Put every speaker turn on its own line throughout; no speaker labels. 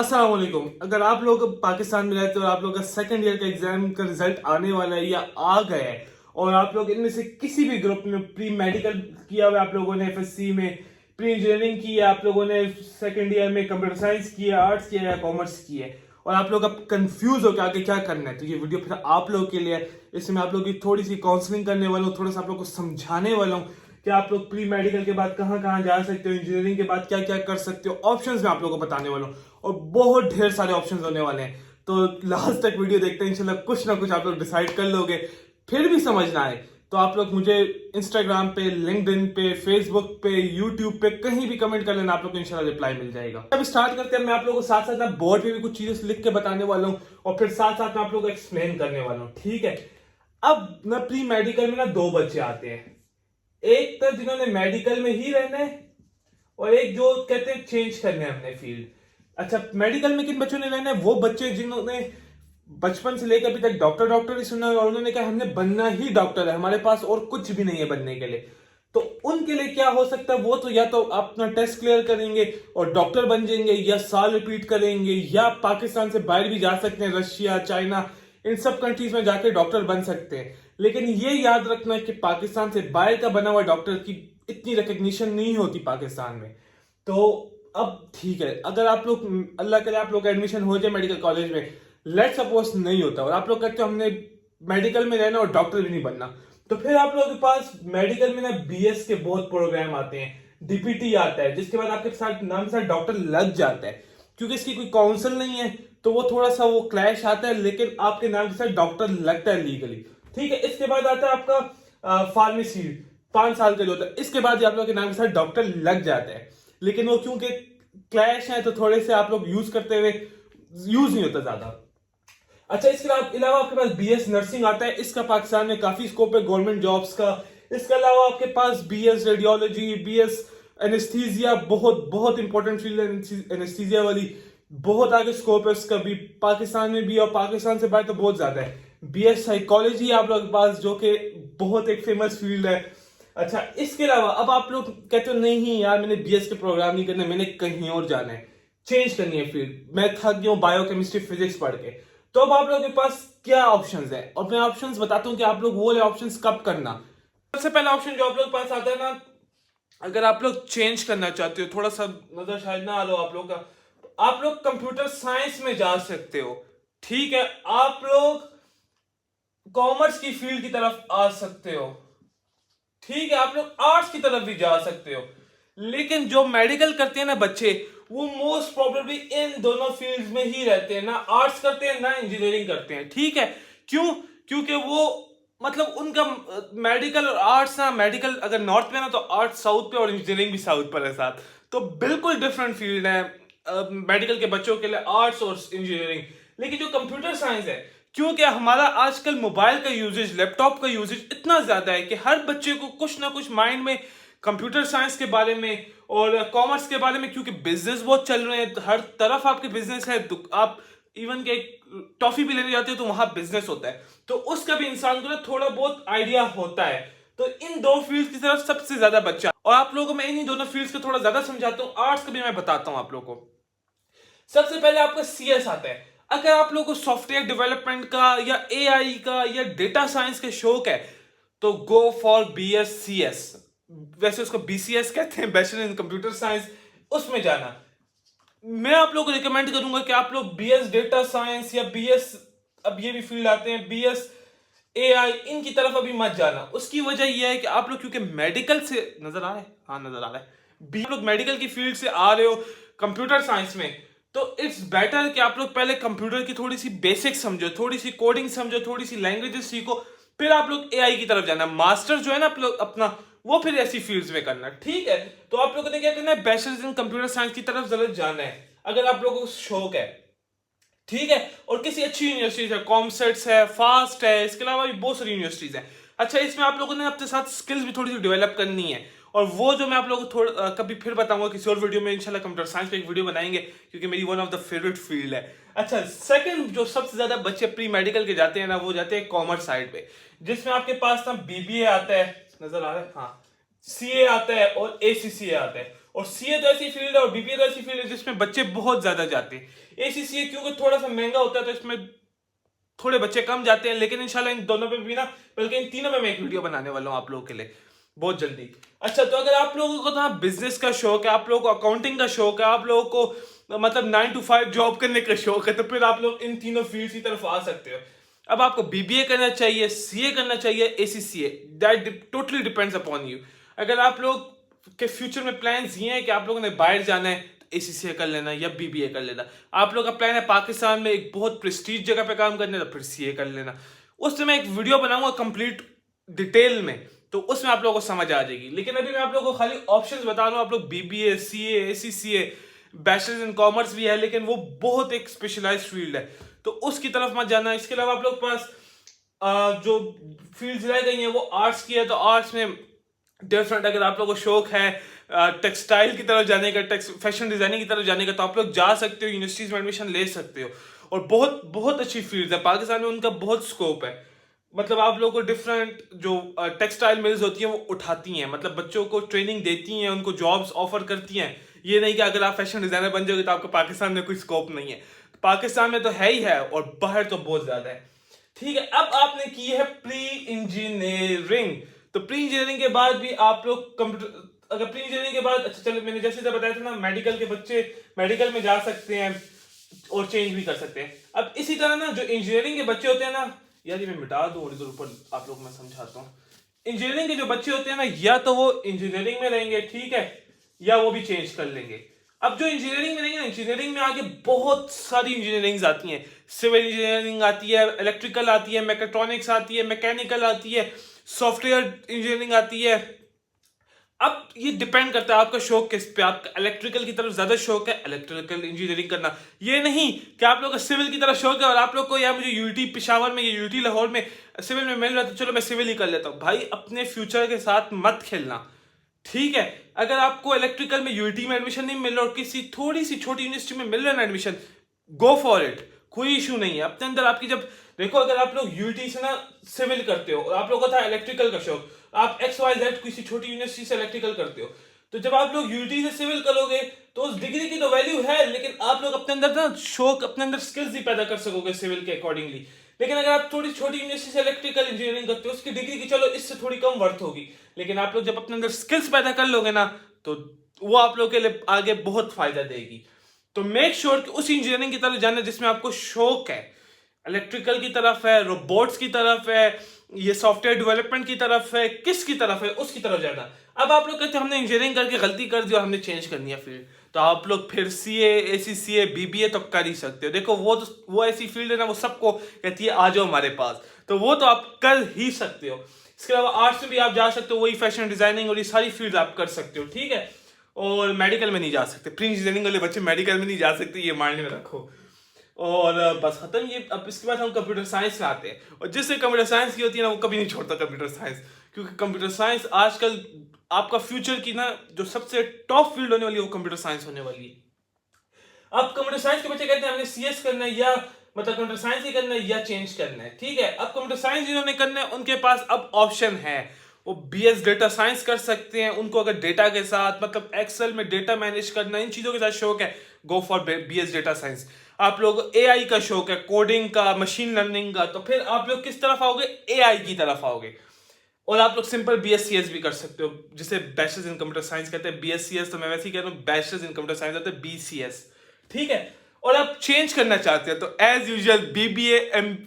अस्सलाम वालेकुम। अगर आप लोग पाकिस्तान में रहते हो और आप लोग का सेकंड ईयर का एग्जाम का रिजल्ट आने वाला है या आ गया है और आप लोग इनमें से किसी भी ग्रुप में प्री मेडिकल किया हुआ है, आप लोगों ने एफएससी में प्री इंजीनियरिंग की है, आप लोगों ने सेकंड ईयर में कंप्यूटर साइंस किया, आर्ट्स किया या कॉमर्स किया है और आप लोग अब कंफ्यूज हो कि आगे क्या करना है, तो ये वीडियो फिर आप लोग के लिए है। इसमें आप लोग की थोड़ी सी काउंसलिंग करने वाला हूँ, थोड़ा सा आप लोग को समझाने वाला हूँ कि आप लोग प्री मेडिकल के बाद कहाँ कहाँ जा सकते हो, इंजीनियरिंग के बाद क्या क्या कर सकते हो, ऑप्शंस मैं आप लोगों को बताने वाला हूँ और बहुत ढेर सारे ऑप्शंस होने वाले हैं। तो लास्ट तक वीडियो देखते हैं, इंशाल्लाह कुछ ना कुछ आप लोग डिसाइड कर लोगे। फिर भी समझ ना आए तो आप लोग मुझे इंस्टाग्राम पे, लिंक्डइन पे, फेसबुक पे, यूट्यूब पे कहीं भी कमेंट कर लेना, आप लोग को इंशाल्लाह रिप्लाई मिल जाएगा। अब स्टार्ट करते हैं। मैं आप लोगों को साथ साथ ना बोर्ड पे भी कुछ चीजें लिख के बताने वाला हूँ और फिर साथ साथ मैं आप लोगों को एक्सप्लेन करने वाला हूँ, ठीक है। अब ना प्री मेडिकल में ना दो बच्चे आते हैं, एक तो जिन्होंने मेडिकल में ही रहना है और एक जो कहते हैं चेंज करने हैं अपने फील्ड। अच्छा, मेडिकल में किन बच्चों ने रहना है? वो बच्चे जिन्होंने बचपन से लेकर अभी तक डॉक्टर डॉक्टर ही सुना है और उन्होंने कहा हमने बनना ही डॉक्टर है, हमारे पास और कुछ भी नहीं है बनने के लिए। तो उनके लिए क्या हो सकता है? वो तो या तो अपना टेस्ट क्लियर करेंगे और डॉक्टर बन जाएंगे, या साल रिपीट करेंगे, या पाकिस्तान से बाहर भी जा सकते हैं, रशिया, चाइना, इन सब कंट्रीज में जाके डॉक्टर बन सकते हैं। लेकिन ये याद रखना कि पाकिस्तान से बाहर का बना हुआ डॉक्टर की इतनी रिकग्निशन नहीं होती पाकिस्तान में। तो अब ठीक है, अगर आप लोग अल्लाह करे आप लोग का एडमिशन हो जाए मेडिकल कॉलेज में, लेट सपोज नहीं होता और आप लोग कहते हो हमने मेडिकल में रहना और डॉक्टर भी नहीं बनना, तो फिर आप लोगों के पास मेडिकल में ना बीएस के बहुत प्रोग्राम आते हैं, डीपीटी आता है, जिसके बाद आपके साथ नाम से डॉक्टर लग जाता है। क्योंकि इसकी कोई काउंसिल नहीं है तो वो थोड़ा सा वो क्लैश आता है, लेकिन आपके नाम के साथ डॉक्टर लगता है लीगली, ठीक है। इसके बाद आता है आपका फार्मेसी, 5 साल का जो होता है, इसके बाद आप लोग के नाम के साथ डॉक्टर लग जाता है। लेकिन वो क्योंकि क्लैश है तो थोड़े से आप लोग यूज करते हुए यूज नहीं होता ज्यादा। अच्छा, इसके अलावा आपके पास बीएस नर्सिंग आता है, इसका पाकिस्तान में काफी स्कोप है गवर्नमेंट जॉब्स का। इसके अलावा आपके पास बीएस रेडियोलॉजी, बीएस एनेस्थीसिया, बहुत बहुत इंपॉर्टेंट फील्ड है एनेस्थीसिया वाली, बहुत आगे स्कोप है उसका भी पाकिस्तान में भी, और पाकिस्तान से बाहर तो बहुत ज्यादा है। बीएस साइकोलॉजी आप लोग के पास, जो कि बहुत एक फेमस फील्ड है। अच्छा, इसके अलावा अब आप लोग कहते हो नहीं यार मैंने बीएस के प्रोग्राम नहीं करना, मैंने कहीं और जाना है, चेंज करनी है फील्ड, मैं थक गया हूं बायोकेमिस्ट्री फिजिक्स पढ़ के। तो अब आप लोगों के पास क्या ऑप्शंस है, और मैं ऑप्शंस बताता हूं कि आप लोग वो वाले ऑप्शंस कब करना। सबसे पहला ऑप्शन जो आप लोग के पास आता है ना, अगर आप लोग चेंज करना चाहते हो, थोड़ा सा नजर शायद ना आ लो आप लोग का, आप लोग कंप्यूटर साइंस में जा सकते हो, ठीक है। आप लोग कॉमर्स की फील्ड की तरफ आ सकते हो, ठीक है। आप लोग आर्ट्स की तरफ भी जा सकते हो। लेकिन जो मेडिकल करते हैं ना बच्चे, वो मोस्ट प्रोबेबली इन दोनों फील्ड्स में ही रहते हैं, ना आर्ट्स करते हैं ना इंजीनियरिंग करते हैं, ठीक है। क्यों? क्योंकि वो मतलब उनका मेडिकल और आर्ट्स ना, मेडिकल अगर नॉर्थ में ना तो आर्ट्स साउथ पे और इंजीनियरिंग भी साउथ पर है साथ, तो बिल्कुल डिफरेंट फील्ड है मेडिकल के बच्चों के लिए आर्ट्स और इंजीनियरिंग। लेकिन जो कंप्यूटर साइंस है, क्योंकि हमारा आजकल मोबाइल का यूजेज, लैपटॉप का यूजेज इतना ज्यादा है कि हर बच्चे को कुछ ना कुछ माइंड में कंप्यूटर साइंस के बारे में और कॉमर्स के बारे में, क्योंकि बिजनेस बहुत चल रहे हैं, हर तरफ आपके बिजनेस है। आप इवन के टॉफी भी लेने जाते हो तो वहां बिजनेस होता है, तो उसका भी इंसान को ना थोड़ा बहुत आइडिया होता है। तो इन दो फील्ड की तरफ सबसे ज्यादा बच्चा, और आप लोगों को मैं इन्हीं दोनों फील्ड्स को थोड़ा ज्यादा समझाता हूँ, आर्ट्स का भी मैं बताता हूँ आप लोगों को। सबसे पहले आपका सीएस आता है। अगर आप लोगों को सॉफ्टवेयर डेवलपमेंट का या एआई का या डेटा साइंस के शौक है तो गो फॉर बीएससीएस, वैसे उसको बीसीएस कहते हैं, बैचलर इन कंप्यूटर साइंस, उसमें जाना। मैं आप लोगों को रिकमेंड करूंगा कि आप लोग बीएस डेटा साइंस या बीएस, अब ये भी फील्ड आते हैं, बीएस एआई, इनकी तरफ अभी मत जाना। उसकी वजह यह है कि आप लोग क्योंकि मेडिकल से, नजर आ रहा है, हाँ नजर आ रहा है, आप लोग मेडिकल की फील्ड से आ रहे हो कंप्यूटर साइंस में, तो इट्स बेटर कि आप लोग पहले कंप्यूटर की थोड़ी सी बेसिक समझो, थोड़ी सी कोडिंग समझो, थोड़ी सी लैंग्वेजेस सीखो, फिर आप लोग एआई की तरफ जाना। मास्टर जो है ना आप लोग अपना, वो फिर ऐसी फील्ड्स में करना, ठीक है। तो आप लोगों ने क्या करना है, बैचलर्स इन कंप्यूटर साइंस की तरफ जरूर जाना है अगर आप लोगों को शौक है, ठीक है। और किसी अच्छी यूनिवर्सिटीज है, कॉमसेट्स है, फास्ट है, इसके अलावा भी बहुत सारी यूनिवर्सिटीज है। अच्छा, इसमें आप लोगों ने अपने साथ स्किल्स भी थोड़ी सी डेवलप करनी है, और वो जो मैं आप लोगों को थोड़ा कभी फिर बताऊंगा किसी और वीडियो में, इंशाल्लाह कंप्यूटर साइंस पे एक वीडियो बनाएंगे, क्योंकि मेरी one of the favourite field है। अच्छा, सेकंड जो सबसे ज्यादा बच्चे प्री मेडिकल के जाते हैं ना, वो जाते हैं कॉमर्स साइड पे, जिसमें आपके पास ना बीबीए आता है, नजर आ रहा है, हाँ, सीए आता है और एसीसीए आता है। और सीए तो ऐसी फील्ड है और बीबीए तो ऐसी फील्ड है जिसमें बच्चे बहुत ज्यादा जाते हैं। एसीसीए क्योंकि थोड़ा सा महंगा होता है तो इसमें थोड़े बच्चे कम जाते हैं, लेकिन इंशाल्लाह इन दोनों पे भी ना, बल्कि इन तीनों पे मैं एक वीडियो बनाने वाला हूँ आप लोगों के लिए बहुत जल्दी। अच्छा, तो अगर आप लोगों को तो बिजनेस का शौक है, आप लोगों को अकाउंटिंग का शौक है, आप लोगों को मतलब 9 to 5 जॉब करने का शौक है, तो फिर आप लोग इन तीनों फील्ड की तरफ आ सकते हो। अब आपको बीबीए करना चाहिए, सीए करना चाहिए, ACCA, that totally depends upon you. अगर आप लोग के फ्यूचर में प्लान्स ये हैं कि आप लोगों ने बाहर जाना है, एसीसीए कर लेना या बीबीए कर लेना। आप लोग का प्लान है पाकिस्तान में एक बहुत प्रेस्टीज जगह पे काम करने, तो फिर सीए कर लेना। उससे मैं एक वीडियो बनाऊंगा कंप्लीट डिटेल में, तो उसमें आप लोगों को समझ आ जाएगी। लेकिन अभी मैं आप लोगों को खाली ऑप्शंस बता रहा हूँ। आप लोग BBA, CA, ACCA, bachelors in commerce भी है, लेकिन वो बहुत एक स्पेशलाइज्ड फील्ड है, तो उसकी तरफ मत जाना। इसके अलावा आप लोग के पास जो फील्ड्स रह गई हैं वो आर्ट्स की है, तो आर्ट्स में डिफरेंट, अगर आप लोगों को शौक है टेक्सटाइल की तरफ जाने का, फैशन डिजाइनिंग की तरफ जाने का, तो आप लोग जा सकते हो, यूनिवर्सिटीज में एडमिशन ले सकते हो। और बहुत बहुत अच्छी फील्ड है, पाकिस्तान में उनका बहुत स्कोप है। मतलब आप लोगों को डिफरेंट जो टेक्सटाइल मिल्स होती हैं वो उठाती हैं, मतलब बच्चों को ट्रेनिंग देती हैं, उनको जॉब्स ऑफर करती हैं। ये नहीं कि अगर आप फैशन डिजाइनर बन जाओगे तो आपको पाकिस्तान में कोई स्कोप नहीं है। पाकिस्तान में तो है ही है और बाहर तो बहुत ज्यादा है। ठीक है, अब आपने की है प्री इंजीनियरिंग, तो प्री इंजीनियरिंग के बाद भी आप लोग कंप्यूटर, अगर प्री इंजीनियरिंग के बाद, अच्छा चलो मैंने जैसे बताया था ना, मेडिकल के बच्चे मेडिकल में जा सकते हैं और चेंज भी कर सकते हैं। अब इसी तरह ना जो इंजीनियरिंग के बच्चे होते हैं ना, यार ये मैं मिटा दूं और इधर ऊपर आप लोग मैं समझाता हूँ। इंजीनियरिंग के जो बच्चे होते हैं ना, या तो वो इंजीनियरिंग में रहेंगे, ठीक है, या वो भी चेंज कर लेंगे। अब जो इंजीनियरिंग में रहेंगे ना, इंजीनियरिंग में आगे बहुत सारी इंजीनियरिंग आती हैं। सिविल इंजीनियरिंग आती है, इलेक्ट्रिकल आती है, मैकेट्रॉनिक्स आती है, मैकेनिकल आती है, सॉफ्टवेयर इंजीनियरिंग आती है। अब ये डिपेंड करता है आपका शौक किस पे। आपका इलेक्ट्रिकल की तरफ ज्यादा शौक है, इलेक्ट्रिकल इंजीनियरिंग करना। ये नहीं कि आप लोग का सिविल की तरफ शौक है और आप लोग को यार मुझे यूटी पेशावर में या यूटी लाहौर में सिविल में मिल रहा है तो चलो मैं सिविल ही कर लेता हूँ। भाई अपने फ्यूचर के साथ मत खेलना, ठीक है। अगर आपको इलेक्ट्रिकल में यूटी में एडमिशन नहीं मिल रहा और किसी थोड़ी सी छोटी यूनिवर्सिटी में मिल रहा है ना एडमिशन, गो फॉर इट, कोई इशू नहीं है। अपने अंदर आपकी जब देखो, अगर आप लोग यूटी से ना सिविल करते हो और आप लोगों को था इलेक्ट्रिकल का शौक, आप XYZ किसी छोटी यूनिवर्सिटी से इलेक्ट्रिकल करते हो, तो जब आप लोग यूटी से सिविल करोगे तो उस डिग्री की तो वैल्यू है, लेकिन आप लोग अपने अंदर ना शौक, अपने अंदर स्किल्स ही पैदा कर सकोगे सिविल के अकॉर्डिंगली। लेकिन अगर आप थोड़ी छोटी यूनिवर्सिटी से इलेक्ट्रिकल इंजीनियरिंग करते हो, उसकी डिग्री की चलो इससे थोड़ी कम वर्थ होगी, लेकिन आप लोग जब अपने अंदर स्किल्स पैदा कर लोगे ना, तो वो आप लोग के लिए आगे बहुत फायदा देगी। तो मेक श्योर कि उस इंजीनियरिंग की तरफ जाना जिसमें आपको शौक है, इलेक्ट्रिकल की तरफ है, रोबोट्स की तरफ है, ये सॉफ्टवेयर डेवलपमेंट की तरफ है, किसकी तरफ है, उसकी तरफ जाना। अब आप लोग कहते हैं हमने इंजीनियरिंग करके गलती कर दी और हमने चेंज करनी है फील्ड, तो आप लोग फिर सीए, एसीसीए, बीबीए तो कर ही सकते हो। देखो वो ऐसी फील्ड है ना, वो सबको कहती है आ जाओ हमारे पास, तो वो तो आप कर ही सकते हो। इसके अलावा आर्ट्स में भी आप जा सकते हो, वही फैशन डिजाइनिंग और ये सारी फील्ड आप कर सकते हो, ठीक है। और मेडिकल में नहीं जा सकते, प्री इंजीनियरिंग वाले बच्चे मेडिकल में नहीं जा सकते, ये माइंड में रखो। और बस खत्म ये। अब इसके बाद हम कंप्यूटर साइंस में आते हैं, और जिससे कंप्यूटर साइंस की होती है ना, वो कभी नहीं छोड़ता कंप्यूटर साइंस, क्योंकि कंप्यूटर साइंस आजकल आपका फ्यूचर की ना जो सबसे टॉप फील्ड होने वाली है वो कंप्यूटर साइंस होने वाली है। अब कंप्यूटर साइंस के बच्चे कहते हैं हमने सीएस करना है, या मतलब कंप्यूटर साइंस ही करना है या चेंज करना है, ठीक है। अब कंप्यूटर साइंस जिन्होंने करना है उनके पास अब ऑप्शन है, वो बीएस डेटा साइंस कर सकते हैं। उनको अगर डेटा के साथ मतलब एक्सेल में डेटा मैनेज करना, इन चीजों के साथ शौक है, go for BS data science. आप लोग एआई का शौक है, कोडिंग का, मशीन लर्निंग का, तो फिर आप लोग किस तरफ आओगे, एआई की तरफ आओगे। और आप लोग सिंपल बीएससीएस भी कर सकते हो, जिसे बैचलर्स इन कंप्यूटर साइंस कहते हैं। बीएससीएस तो मैं वैसे ही कह रहा हूँ, बैचलर्स इन कंप्यूटर साइंस होता है बीसीएस, ठीक है। और आप चेंज करना चाहते हैं तो एज यूजुअल बीबीए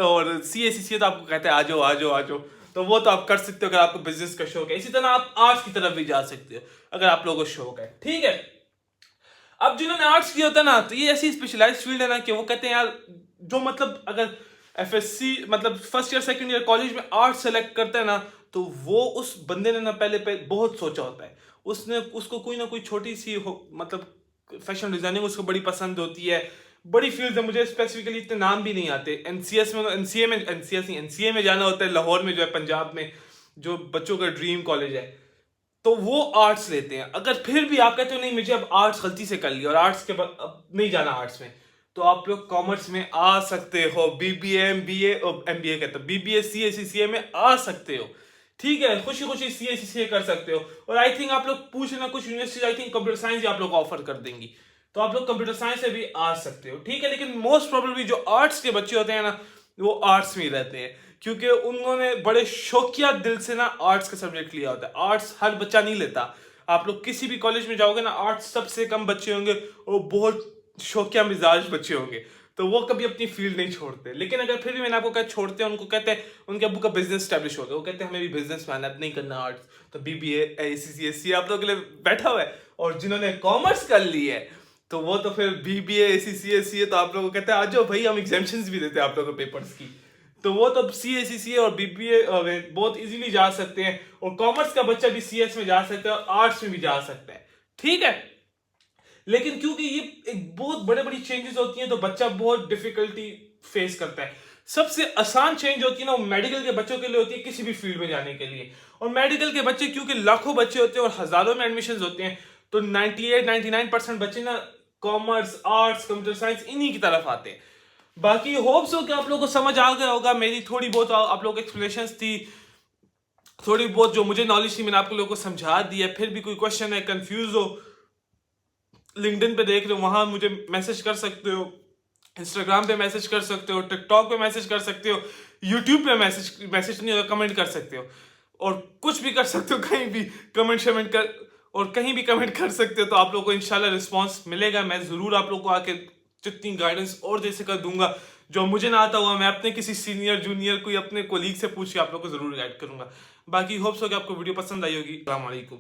और सीएसीसीए तो आपको कहते हैं आ जाओ आ जाओ आ जाओ, तो वो तो आप कर सकते हो अगर आपको बिजनेस का शौक है। इसी तरह आप आर्ट्स की तरफ भी जा सकते हो अगर आप लोगों को शौक है, ठीक है। अब जिन्होंने आर्ट्स किया होता है ना, तो ये ऐसी स्पेशलाइज्ड फील्ड है ना कि वो कहते हैं यार जो मतलब अगर एफएससी मतलब first year second year college में आर्ट्स सेलेक्ट करता है ना, तो वो उस बंदे ने ना पहले बहुत सोचा होता है। उसने उसको कोई ना कोई छोटी सी मतलब फैशन डिजाइनिंग उसको बड़ी पसंद होती है, बड़ी फील्ड है, मुझे स्पेसिफिकली इतने नाम भी नहीं आते। एनसीएस में, एनसीए में जाना होता है, लाहौर में जो है, पंजाब में जो बच्चों का ड्रीम कॉलेज है, तो वो आर्ट्स लेते हैं। अगर फिर भी आप कहते हो नहीं मुझे अब आर्ट्स गलती से कर लिया और आर्ट्स के बाद अब नहीं जाना आर्ट्स में, तो आप लोग कॉमर्स में आ सकते हो, बीबीए एमबीए कहते हो, बीबीए सीएसीसीए में आ सकते हो, ठीक है, खुशी खुशी सीए कर सकते हो। और आई थिंक आप लोग पूछ लेना, कुछ universities I think computer science ही आप लोग ऑफर कर देंगी, तो आप लोग कंप्यूटर साइंस से भी आ सकते हो, ठीक है। लेकिन मोस्ट प्रोबेबली जो आर्ट्स के बच्चे होते हैं ना, वो आर्ट्स में ही रहते हैं, क्योंकि उन्होंने बड़े शौकिया दिल से ना आर्ट्स का सब्जेक्ट लिया होता है। आर्ट्स हर बच्चा नहीं लेता। आप लोग किसी भी कॉलेज में जाओगे ना, आर्ट्स सबसे कम बच्चे होंगे और बहुत शौकिया मिजाज बच्चे होंगे, तो वो कभी अपनी फील्ड नहीं छोड़ते। लेकिन अगर फिर भी मैंने आपको कहा छोड़ते हैं, उनको कहते हैं, उनके अब्बू का बिजनेस स्टैब्लिश हो गया, वो कहते हैं हमें भी बिजनेस मैन अब नहीं करना आर्ट्स, तो बीबीए एसीसीएससी आप लोगों के लिए बैठा हुआ है। और जिन्होंने कॉमर्स कर ली है, तो वो तो फिर बीबीए एसीसीएससी है, तो आप लोगों को कहते हैं आ जाओ भाई, हम एग्जाम्शंस भी देते हैं आप लोगों को पेपर्स की। तो वो तो सीएसीसीए और बीबीए बहुत इजीली जा सकते हैं, और कॉमर्स का बच्चा भी सीएस में जा सकता है और आर्ट्स में भी जा सकता है, ठीक है। लेकिन क्योंकि ये एक बहुत बड़े बड़ी चेंजेस होती हैं, तो बच्चा बहुत डिफिकल्टी फेस करता है। सबसे आसान चेंज होती है ना, वो मेडिकल के बच्चों के लिए होती है, किसी भी फील्ड में जाने के लिए। और मेडिकल के बच्चे क्योंकि लाखों बच्चे होते हैं और हजारों में एडमिशन होते हैं, तो 98-99% बच्चे ना कॉमर्स, आर्ट्स, कंप्यूटर साइंस इन्हीं की तरफ आते हैं। बाकी होप्स हो कि आप लोगों को समझ आ गया होगा। मेरी थोड़ी बहुत आप लोगों को एक्सप्लेनेशंस थी, थोड़ी बहुत जो मुझे नॉलेज थी मैंने आप लोगों को समझा दिया। फिर भी कोई क्वेश्चन है, कंफ्यूज हो, लिंक्डइन पे देख रहे हो, वहां मुझे मैसेज कर सकते हो, इंस्टाग्राम पे मैसेज कर सकते हो, टिकटॉक पे मैसेज कर सकते हो, यूट्यूब पे मैसेज नहीं होगा, कमेंट कर सकते हो, और कुछ भी कर सकते हो, कहीं भी कमेंट शमेंट कर, और कहीं भी कमेंट कर सकते हो। तो आप लोगों को इंशाल्लाह रिस्पॉन्स मिलेगा। मैं जरूर आप लोगों को आके जितनी गाइडेंस और जैसे कर दूंगा, जो मुझे ना आता हुआ मैं अपने किसी सीनियर जूनियर कोई अपने कोलीग से पूछ के आप लोग को जरूर गाइड करूंगा। बाकी होप्स हो कि आपको वीडियो पसंद आई होगी। अस्सलाम वालेकुम।